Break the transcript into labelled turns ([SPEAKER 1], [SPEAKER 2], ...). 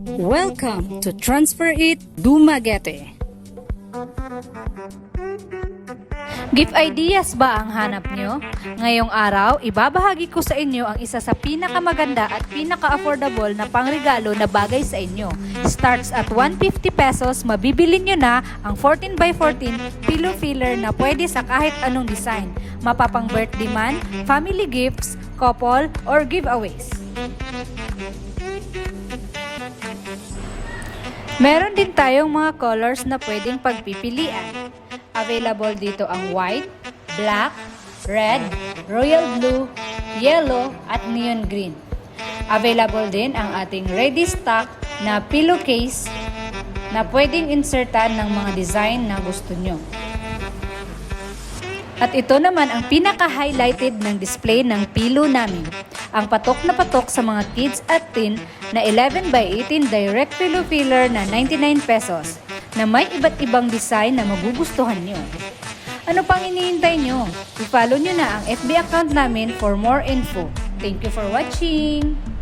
[SPEAKER 1] Welcome to Transfer It Dumaguete. Gift ideas ba ang hanap nyo? Ngayong araw, ibabahagi ko sa inyo ang isa sa pinakamaganda at pinaka-affordable na pangregalo na bagay sa inyo. Starts at 150 pesos, mabibili nyo na ang 14x14 pillow filler na pwede sa kahit anong design. Mapapang birthday man, family gifts, couple, or giveaways. Meron din tayong mga colors na pwedeng pagpipilian. Available dito ang white, black, red, royal blue, yellow, at neon green. Available din ang ating ready stock na pillowcase na pwedeng insertan ng mga design na gusto nyo. At ito naman ang pinaka-highlighted ng display ng pillow namin. Ang patok na patok sa mga kids at teen na 11x18 direct pillow filler na 99 pesos na may iba't ibang design na magugustuhan nyo. Ano pang hinihintay nyo? I-follow nyo na ang FB account namin for more info. Thank you for watching!